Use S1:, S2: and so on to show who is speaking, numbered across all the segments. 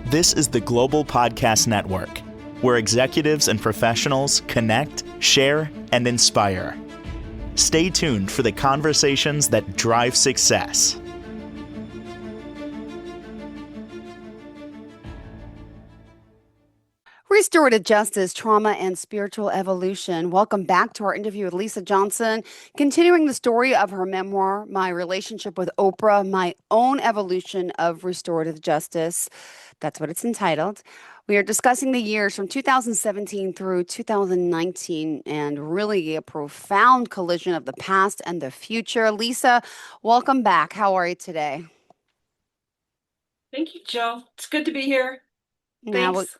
S1: This is the Global Podcast Network, where executives and professionals connect, share, and inspire. Stay tuned for the conversations that drive success.
S2: Restorative justice, trauma, and spiritual evolution. Welcome back to our interview with Lisa Johnson, continuing the story of her memoir, My Relationship with Oprah, My Own Evolution of Restorative Justice. That's what it's entitled. We are discussing the years from 2017 through 2019 and really a profound collision of the past and the future. Lisa, welcome back. How are you today?
S3: Thank you, Jill. It's good to be here. Thanks.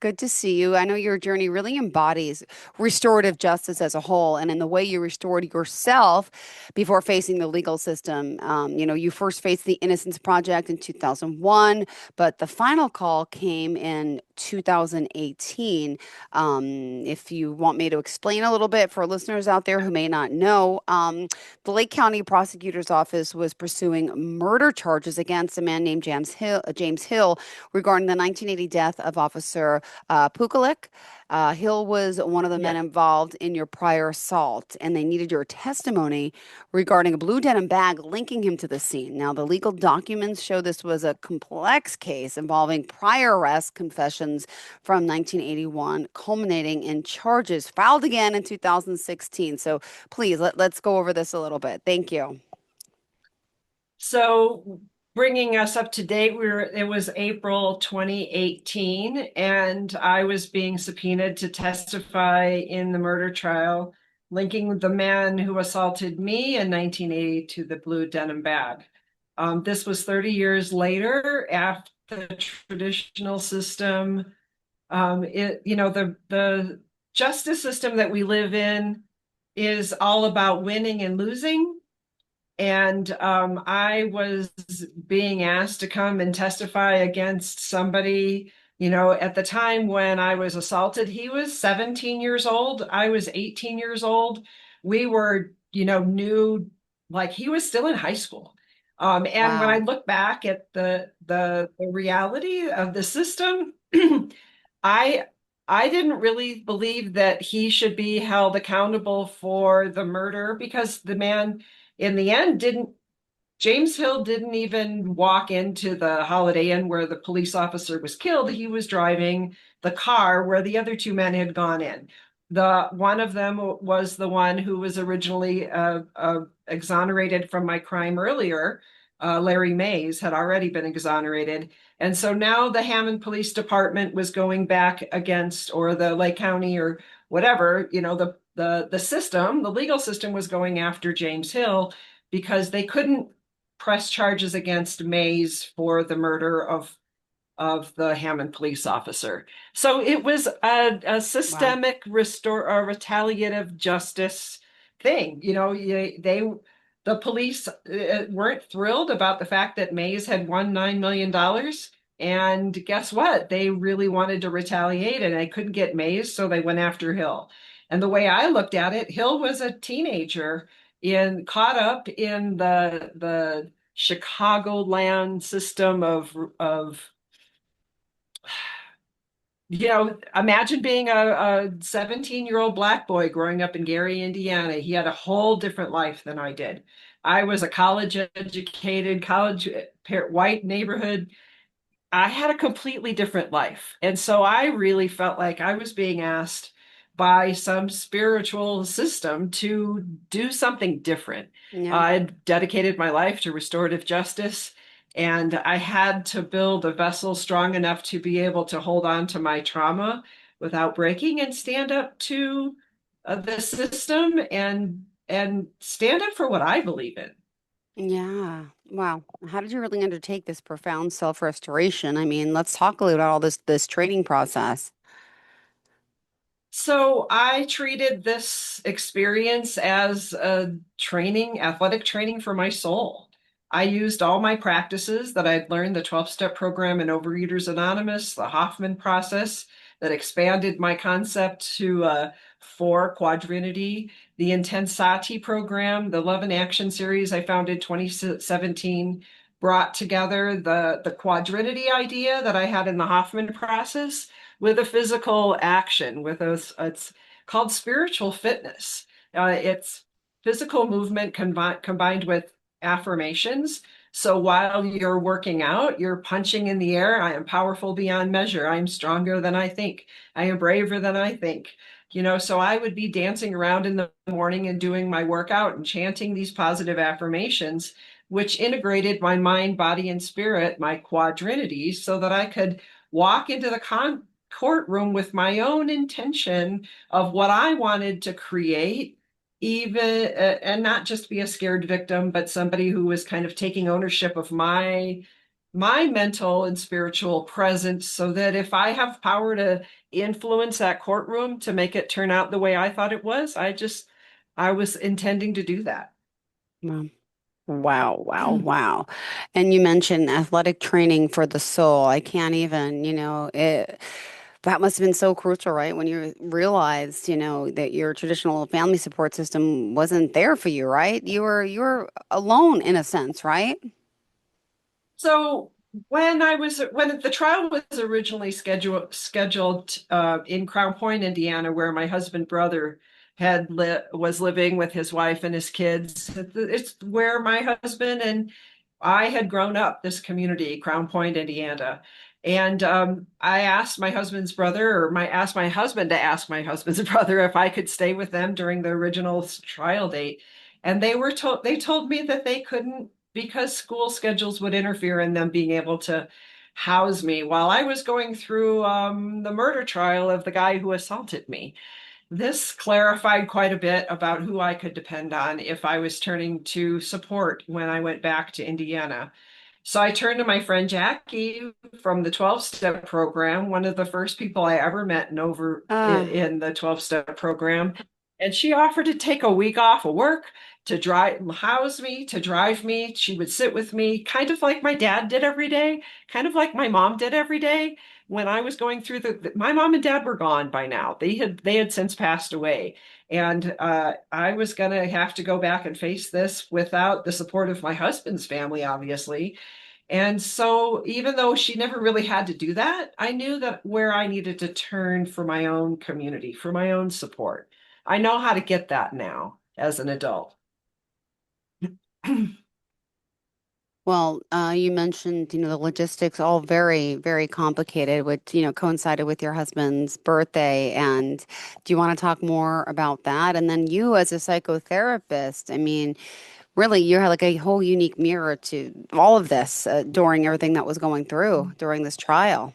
S2: Good to see you. I know your journey really embodies restorative justice as a whole and in the way you restored yourself before facing the legal system. You first faced the Innocence Project in 2001, but the final call came in 2018. If you want me to explain a little bit for listeners out there who may not know, the Lake County Prosecutor's Office was pursuing murder charges against a man named James Hill regarding the 1980 death of Officer Pukalik. Hill was one of the men involved in your prior assault, and they needed your testimony regarding a blue denim bag linking him to the scene. Now, the legal documents show this was a complex case involving prior arrest confessions from 1981, culminating in charges filed again in 2016. So please, let's go over this a little bit. Thank you.
S3: So bringing us up to date, it was April 2018, and I was being subpoenaed to testify in the murder trial, linking the man who assaulted me in 1980 to the blue denim bag. This was 30 years later after the traditional system. The justice system that we live in is all about winning and losing. And I was being asked to come and testify against somebody, at the time when I was assaulted, he was 17 years old. I was 18 years old. We were, new, like he was still in high school. And
S2: Wow.
S3: When I look back at the reality of the system, I didn't really believe that he should be held accountable for the murder because the man in the end James Hill didn't even walk into the Holiday Inn where the police officer was killed. He was driving the car where the other two men had gone in. One of them was the one who was originally exonerated from my crime earlier. Larry Mays had already been exonerated. And so now the Hammond Police Department was going back against, or the Lake County or whatever, the system, the legal system was going after James Hill because they couldn't press charges against Mays for the murder of the Hammond police officer. So it was a systemic retaliative justice thing. The police weren't thrilled about the fact that Mays had won $9 million. And guess what? They really wanted to retaliate and they couldn't get Mays, so they went after Hill. And the way I looked at it, Hill was a teenager caught up in the Chicagoland system of imagine being a 17-year-old Black boy growing up in Gary, Indiana. He had a whole different life than I did. I was a college-educated, white neighborhood. I had a completely different life. And so I really felt like I was being asked by some spiritual system to do something different.
S2: Yeah.
S3: I dedicated my life to restorative justice, and I had to build a vessel strong enough to be able to hold on to my trauma without breaking and stand up to the system and stand up for what I believe in.
S2: Yeah. Wow. How did you really undertake this profound self-restoration? I mean, let's talk a little about all this training process.
S3: So I treated this experience as a athletic training for my soul. I used all my practices that I'd learned, the 12-step program in Overeaters Anonymous, the Hoffman process that expanded my concept to 4 quadrinity, the Intensati program, the Love in Action series I founded 2017, brought together the quadrinity idea that I had in the Hoffman process with a physical action, with it's called spiritual fitness. It's physical movement combined with affirmations. So while you're working out, you're punching in the air. I am powerful beyond measure. I am stronger than I think. I am braver than I think. So I would be dancing around in the morning and doing my workout and chanting these positive affirmations, which integrated my mind, body, and spirit, my quadrinity, so that I could walk into the courtroom with my own intention of what I wanted to create, even and not just be a scared victim, but somebody who was kind of taking ownership of my mental and spiritual presence, so that if I have power to influence that courtroom to make it turn out the way I thought it was, I was intending to do that.
S2: Wow. Wow, wow, wow. And you mentioned athletic training for the soul. I can't even, that must have been so crucial, right? When you realized, that your traditional family support system wasn't there for you, right? You were alone in a sense, right?
S3: So when the trial was originally scheduled in Crown Point, Indiana, where my husband brother was living with his wife and his kids, it's where my husband and I had grown up, this community, Crown Point, Indiana. And I asked my husband's brother, or my asked my husband to ask my husband's brother if I could stay with them during the original trial date. And they told me that they couldn't, because school schedules would interfere in them being able to house me while I was going through the murder trial of the guy who assaulted me. This clarified quite a bit about who I could depend on if I was turning to support when I went back to Indiana. So I turned to my friend Jackie from the 12-step program, one of the first people I ever met
S2: Uh,
S3: in the 12-step program. And she offered to take a week off of work to house me, to drive me. She would sit with me, kind of like my dad did every day, kind of like my mom did every day. When I was going through my mom and dad were gone by now. They had since passed away. And I was gonna have to go back and face this without the support of my husband's family, obviously. And so, even though she never really had to do that, I knew that where I needed to turn for my own community, for my own support. I know how to get that now as an adult.
S2: well, you mentioned, the logistics all very, very complicated, which, coincided with your husband's birthday. And do you want to talk more about that? And then you as a psychotherapist, I mean, really, you had like a whole unique mirror to all of this during everything that was going through during this trial.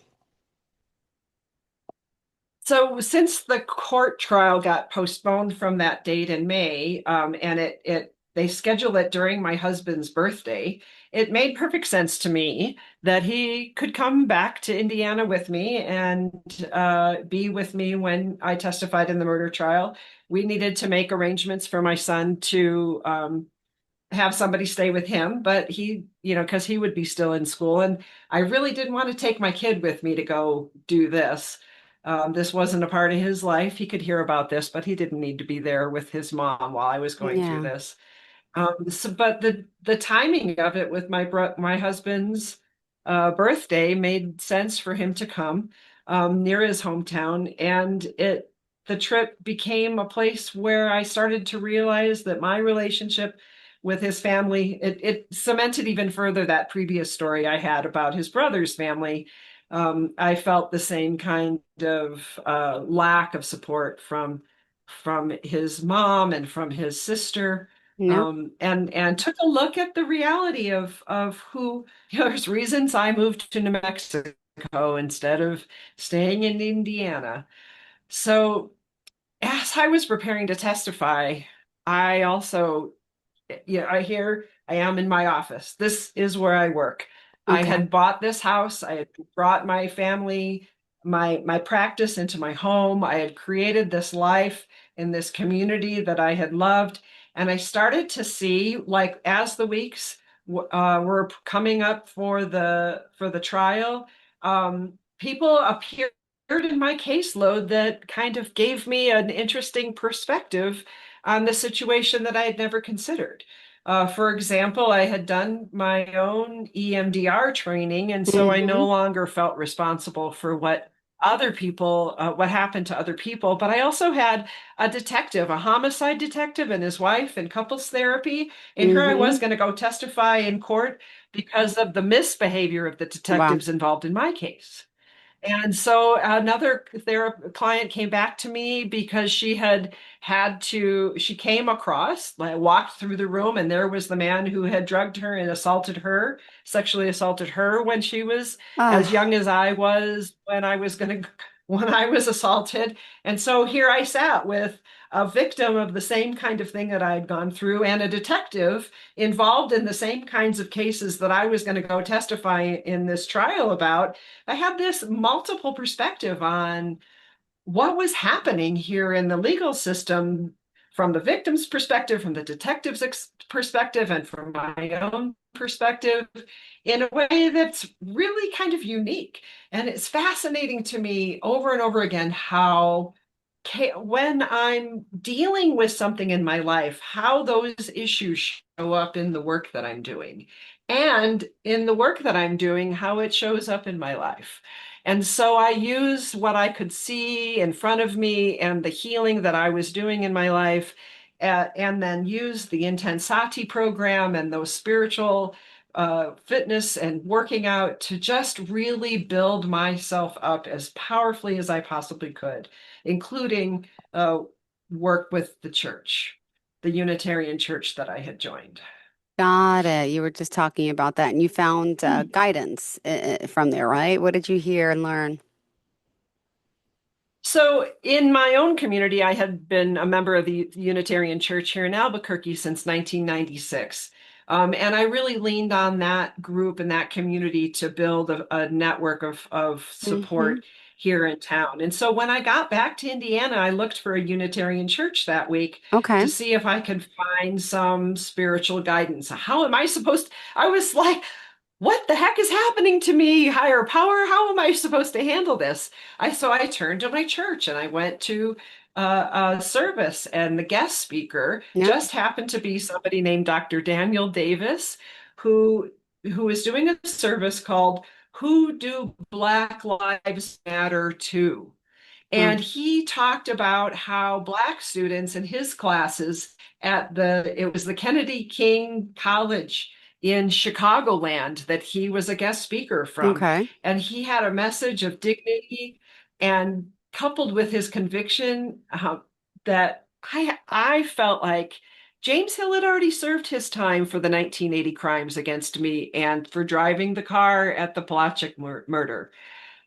S3: So, since the court trial got postponed from that date in May, and they scheduled it during my husband's birthday, it made perfect sense to me that he could come back to Indiana with me and be with me when I testified in the murder trial. We needed to make arrangements for my son to have somebody stay with him, but because he would be still in school. And I really didn't want to take my kid with me to go do this. This wasn't a part of his life. He could hear about this, but he didn't need to be there with his mom while I was going through
S2: Yeah.
S3: this. But the timing of it with my husband's birthday made sense for him to come near his hometown, and the trip became a place where I started to realize that my relationship with his family, it cemented even further that previous story I had about his brother's family. I felt the same kind of lack of support from his mom and from his sister,
S2: Yeah.
S3: and took a look at the reality of who, there's reasons I moved to New Mexico instead of staying in Indiana. So as I was preparing to testify, I also, I am in my office. This is where I work. I
S2: Okay.
S3: had bought this house. I had brought my family, my practice into my home. I had created this life in this community that I had loved. And I started to see, like, as the weeks were coming up for the trial, people appeared in my caseload that kind of gave me an interesting perspective on the situation that I had never considered. For example, I had done my own EMDR training, and so I
S2: Hmm.
S3: no longer felt responsible for what happened to other people. But I also had a detective, a homicide detective, and his wife in couples therapy. And here I was
S2: Hmm.
S3: going to go testify in court because of the misbehavior of the
S2: Wow.
S3: detectives involved in my case. And so another client came back to me because she came across, like walked through the room, and there was the man who had drugged her and sexually assaulted her when she was as
S2: Ah,
S3: young as I was when I was assaulted. And so here I sat with a victim of the same kind of thing that I had gone through and a detective involved in the same kinds of cases that I was going to go testify in this trial about. I had this multiple perspective on what was happening here in the legal system from the victim's perspective, from the detective's perspective, and from my own perspective in a way that's really kind of unique. And it's fascinating to me over and over again how when I'm dealing with something in my life, how those issues show up in the work that I'm doing. And in the work that I'm doing, how it shows up in my life. And so I use what I could see in front of me and the healing that I was doing in my life, and then use the Intensati program and those spiritual fitness and working out to just really build myself up as powerfully as I possibly could, including work with the church, the Unitarian church that I had joined.
S2: got it. You were just talking about that, and you found guidance from there, right? What did you hear and learn?
S3: So, in my own community, I had been a member of the Unitarian Church here in Albuquerque since 1996. And I really leaned on that group and that community to build a network of
S2: Hmm.
S3: support here in town. And so when I got back to Indiana, I looked for a Unitarian church that week
S2: Okay.
S3: to see if I could find some spiritual guidance. How am I supposed to? I was like, what the heck is happening to me, higher power? How am I supposed to handle this? So I turned to my church and I went to a service, and the guest speaker
S2: Yeah.
S3: just happened to be somebody named Dr. Daniel Davis, who who is doing a service called "Who Do Black Lives Matter To?"
S2: Mm.
S3: And he talked about how Black students in his classes it was the Kennedy King College in Chicagoland that he was a guest speaker from.
S2: Okay.
S3: And he had a message of dignity, and coupled with his conviction that I felt like James Hill had already served his time for the 1980 crimes against me and for driving the car at the Polaczek murder.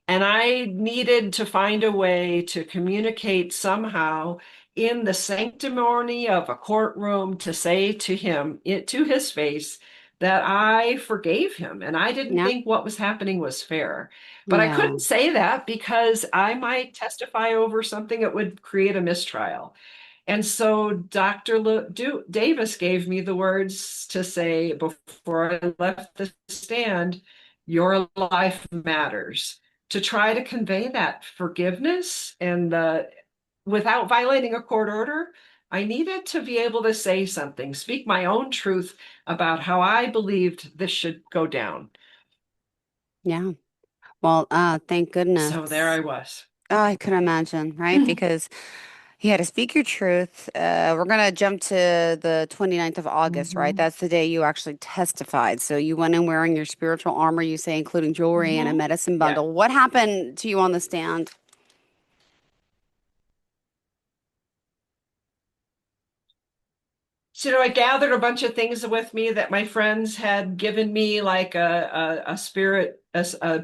S3: And I needed to find a way to communicate somehow in the sanctimony of a courtroom to say to him, to his face, that I forgave him and I didn't
S2: Yeah.
S3: think what was happening was fair. But I
S2: Yeah.
S3: couldn't say that because I might testify over something that would create a mistrial. And so Davis gave me the words to say before I left the stand, your life matters, to try to convey that forgiveness and without violating a court order. I needed to be able to say something, speak my own truth about how I believed this should go down.
S2: Yeah. Well, thank
S3: So there
S2: goodness.
S3: I was.
S2: Oh, I could imagine, right? Because you had to speak your truth. We're gonna jump to the 29th of August, right?
S3: Hmm.
S2: That's the day you actually testified. So you went in wearing your spiritual armor, you say, including jewelry and a
S3: Hmm.
S2: medicine
S3: Yeah.
S2: bundle. What happened to you on the stand?
S3: So I gathered a bunch of things with me that my friends had given me, like a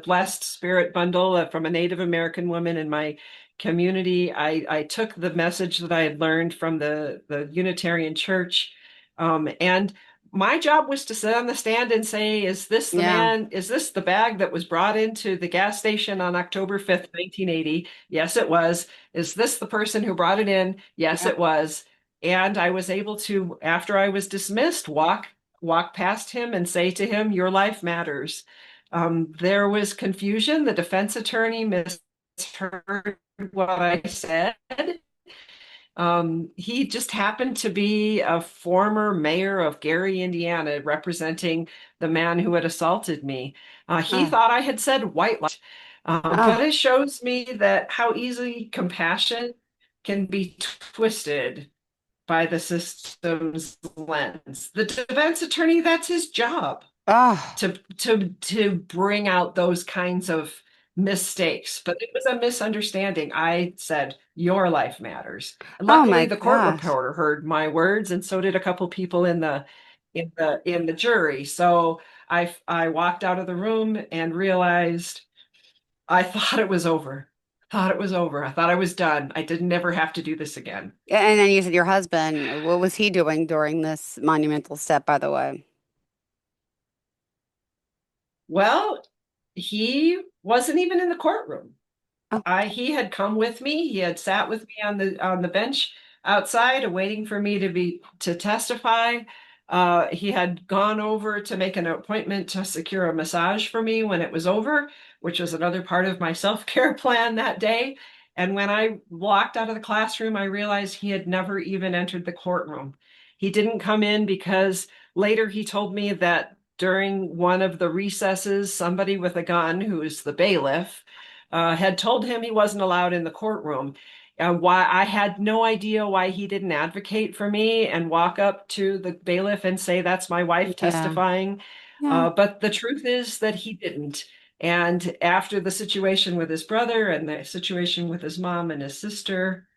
S3: blessed spirit bundle from a Native American woman in my community. I took the message that I had learned from the Unitarian Church, and my job was to sit on the stand and say, "Is this the
S2: Yeah.
S3: man? Is this the bag that was brought into the gas station on October 5th, 1980? Yes, it was. Is this the person who brought it in? Yes,
S2: Yep.
S3: it was." And I was able to, after I was dismissed, walk past him and say to him, "Your life matters." There was confusion. The defense attorney misheard what I said, He just happened to be a former mayor of Gary, Indiana, representing the man who had assaulted me. He
S2: Oh,
S3: thought I had said white lie, but
S2: oh,
S3: it shows me that how easily compassion can be twisted by the system's lens. The defense attorney, that's his job
S2: oh,
S3: to bring out those kinds of mistakes. But it was a misunderstanding. I said, your life matters.
S2: oh
S3: Luckily,
S2: my
S3: the court
S2: gosh.
S3: reporter heard my words, and so did a couple people in the jury. So I walked out of the room and realized I thought it was over. Thought it was over. I thought I was done. I didn't ever have to do this again.
S2: And then you said your husband, what was he doing during this monumental step, by the way?
S3: Well, he wasn't even in the courtroom.
S2: Oh,
S3: He had come with me. He had sat with me on the bench outside, waiting for me to testify. He had gone over to make an appointment to secure a massage for me when it was over, which was another part of my self-care plan that day. And when I walked out of the classroom, I realized he had never even entered the courtroom. He didn't come in because later he told me that during one of the recesses, somebody with a gun, who is the bailiff, had told him he wasn't allowed in the courtroom. Why I had no idea why he didn't advocate for me and walk up to the bailiff and say, "That's my wife
S2: yeah.
S3: testifying."
S2: Yeah.
S3: But the truth is that he didn't. And after the situation with his brother and the situation with his mom and his sister,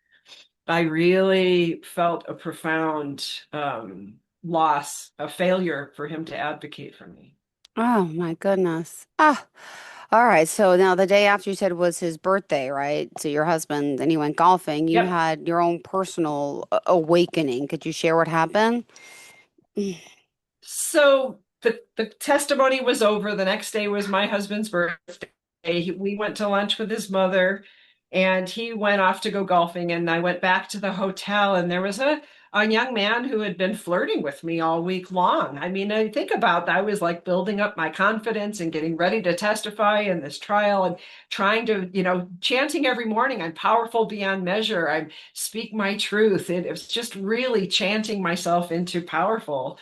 S3: I really felt a profound loss, a failure for him to advocate for me.
S2: Oh my goodness. Ah, all right. So now the day after you said was his birthday, right? So your husband, and he went golfing. You
S3: Yep.
S2: had your own personal awakening. Could you share what happened?
S3: So the testimony was over. The next day was my husband's birthday. We went to lunch with his mother, and he went off to go golfing. And I went back to the hotel, and there was a young man who had been flirting with me all week long. I mean, I think about that. I was like building up my confidence and getting ready to testify in this trial and trying to, chanting every morning, I'm powerful beyond measure. I speak my truth. It was just really chanting myself into powerful.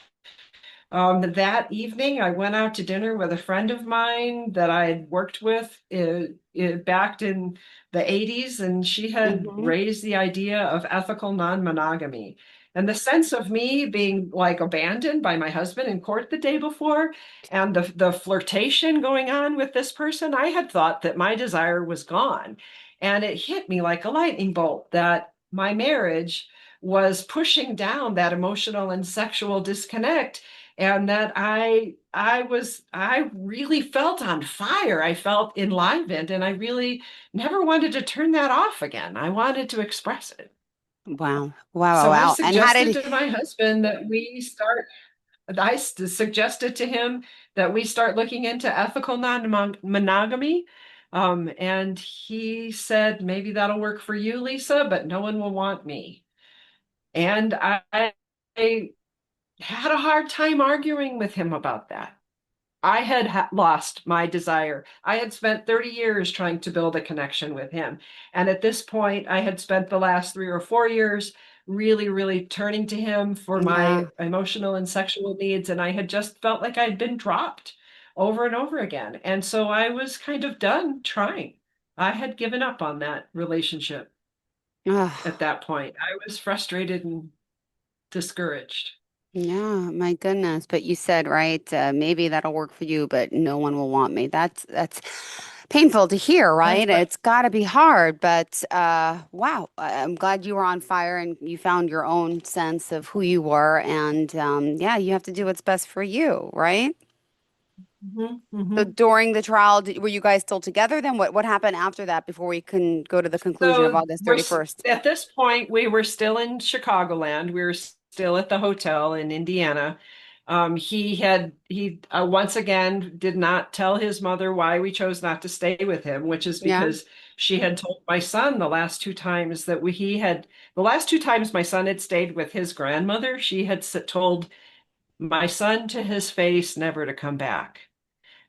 S3: That evening, I went out to dinner with a friend of mine that I had worked with back in the 80s, and she had
S2: Mm-hmm.
S3: raised the idea of ethical non-monogamy. And the sense of me being like abandoned by my husband in court the day before, and the flirtation going on with this person, I had thought that my desire was gone. And it hit me like a lightning bolt that my marriage was pushing down that emotional and sexual disconnect, and that I really felt on fire. I felt enlivened, and I really never wanted to turn that off again. I wanted to express it.
S2: Wow. Wow. Wow.
S3: So
S2: Wow. And how
S3: suggested
S2: did
S3: to my husband that I suggested to him that we start looking into ethical non-monogamy. And he said, maybe that'll work for you, Lisa, but no one will want me. And I had a hard time arguing with him about that. I had lost my desire. I had spent 30 years trying to build a connection with him. And at this point, I had spent the last 3 or 4 years really, really turning to him for
S2: yeah.
S3: my emotional and sexual needs. And I had just felt like I'd been dropped over and over again. And so I was kind of done trying. I had given up on that relationship at
S2: Oh,
S3: that point. I was frustrated and discouraged.
S2: yeah, my goodness. But you said, right, maybe that'll work for you, but no one will want me. That's painful to hear,
S3: That's
S2: right?
S3: right.
S2: It's got to be hard, but wow, I'm glad you were on fire and you found your own sense of who you were. And yeah, you have to do what's best for you, right?
S3: Hmm.
S2: So
S3: Hmm.
S2: during the trial, were you guys still together then? What happened after that before we can go to the conclusion of
S3: So
S2: August 31st?
S3: at this point, we were still in Chicagoland. We were still at the hotel in Indiana. He once again did not tell his mother why we chose not to stay with him, which is
S2: Yeah.
S3: because she had told my son the last two times that the last two times my son had stayed with his grandmother, she had told my son to his face never to come back.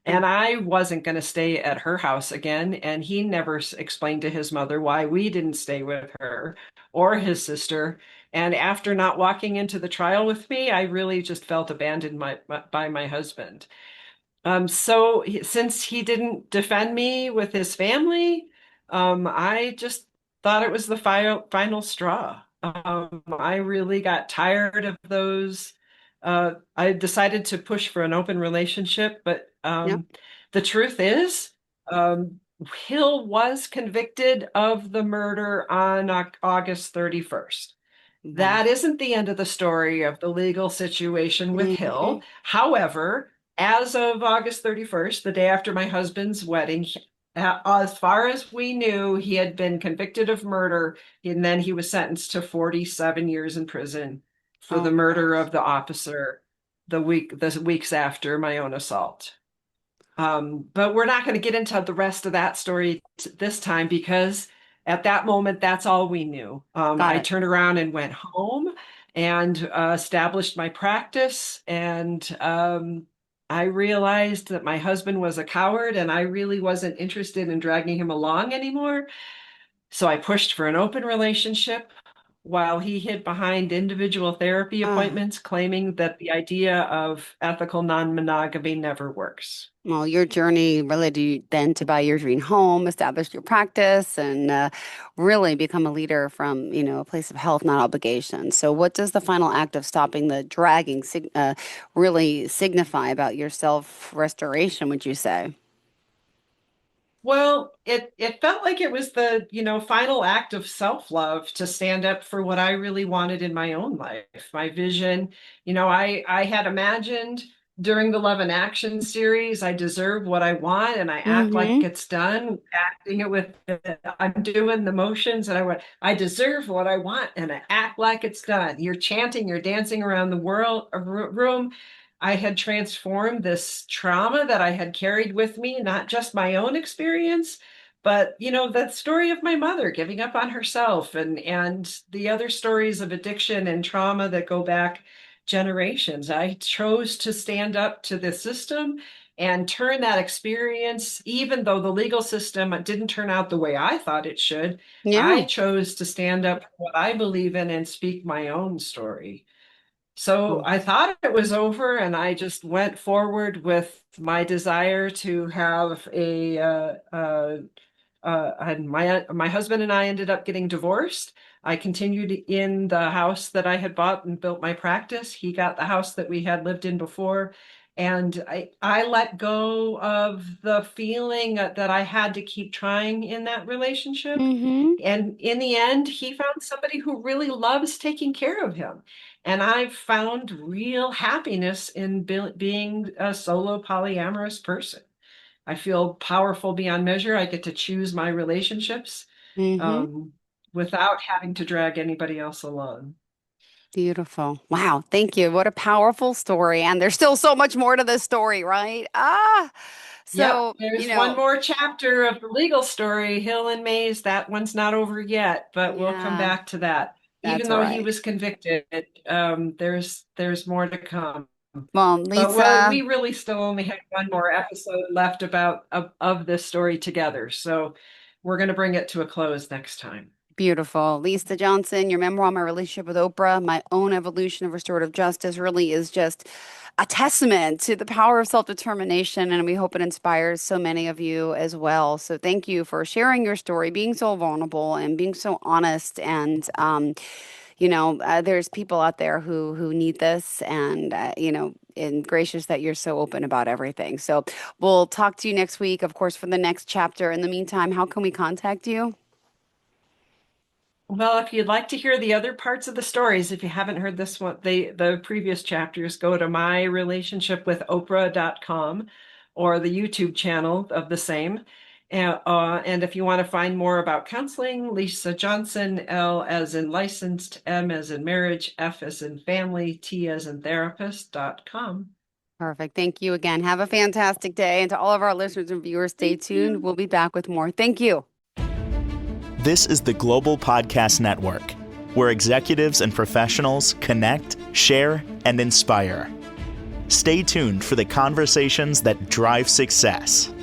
S3: And I wasn't going to stay at her house again. And he never explained to his mother why we didn't stay with her or his sister. And after not walking into the trial with me, I really just felt abandoned by my husband. Since he didn't defend me with his family, I just thought it was the final straw. I really got tired of those. I decided to push for an open relationship, but
S2: Yep.
S3: the truth is, um, Hill was convicted of the murder on August 31st.
S2: Wow.
S3: That isn't the end of the story of the legal situation with
S2: Hmm.
S3: Hill. However, as of August 31st, the day after my husband's wedding, as far as we knew, he had been convicted of murder, and then he was sentenced to 47 years in prison for
S2: Oh
S3: the
S2: my
S3: murder
S2: gosh.
S3: of the officer the weeks after my own assault. But we're not going to get into the rest of that story this time because at that moment, that's all we knew.
S2: Got
S3: I
S2: it.
S3: turned around and went home and established my practice. And I realized that my husband was a coward and I really wasn't interested in dragging him along anymore. So I pushed for an open relationship while he hid behind individual therapy
S2: Uh,
S3: appointments, claiming that the idea of ethical non-monogamy never works.
S2: well, your journey led you then to buy your dream home, establish your practice, and really become a leader from, a place of health, not obligation. So, what does the final act of stopping the dragging really signify about your self-restoration, would you say?
S3: Well, it felt like it was the, final act of self-love to stand up for what I really wanted in my own life. My vision, I had imagined during the Love and Action series, I deserve what I want and I act like
S2: Mm-hmm.
S3: it's done, acting it with I'm doing the motions and I deserve what I want and I act like it's done. You're chanting, you're dancing around the world room. I had transformed this trauma that I had carried with me, not just my own experience, but the story of my mother giving up on herself and the other stories of addiction and trauma that go back generations. I chose to stand up to the system and turn that experience, even though the legal system didn't turn out the way I thought it should, I
S2: Yeah.
S3: chose to stand up for what I believe in and speak my own story. So
S2: Mm.
S3: I thought it was over, and I just went forward with my desire to have and my husband and I ended up getting divorced. I continued in the house that I had bought and built my practice. He got the house that we had lived in before, and I let go of the feeling that I had to keep trying in that relationship.
S2: Mm-hmm.
S3: And in the end, he found somebody who really loves taking care of him. And I've found real happiness in being a solo polyamorous person. I feel powerful beyond measure. I get to choose my relationships
S2: Mm-hmm.
S3: um, without having to drag anybody else along.
S2: Beautiful. Wow. Thank you. What a powerful story. And there's still so much more to this story, right?
S3: Yep,
S2: So,
S3: there's one more chapter of the legal story, Hill and Mays. That one's not over yet, but we'll come
S2: yeah,
S3: back to that. Even
S2: that's
S3: though he
S2: right.
S3: was convicted, there's more to come.
S2: Well,
S3: But
S2: Lisa,
S3: we really still only have one more episode left of this story together. So we're going to bring it to a close next time.
S2: beautiful. Lisa Johnson, your memoir, My Relationship with Oprah, My Own Evolution of Restorative Justice, really is just a testament to the power of self-determination. And we hope it inspires so many of you as well. So thank you for sharing your story, being so vulnerable and being so honest. And, there's people out there who need this and, and gracious that you're so open about everything. So we'll talk to you next week, of course, for the next chapter. In the meantime, how can we contact you?
S3: Well, if you'd like to hear the other parts of the stories, if you haven't heard this one, the previous chapters, go to myrelationshipwithoprah.com or the YouTube channel of the same. And if you want to find more about counseling, Lisa Johnson, L as in licensed, M as in marriage, F as in family, T as in therapist.com.
S2: Perfect. Thank you again. Have a fantastic day. And to all of our listeners and viewers, stay
S3: Thank
S2: tuned.
S3: you.
S2: We'll be back with more. Thank you.
S1: This is the Global Podcast Network, where executives and professionals connect, share, and inspire. Stay tuned for the conversations that drive success.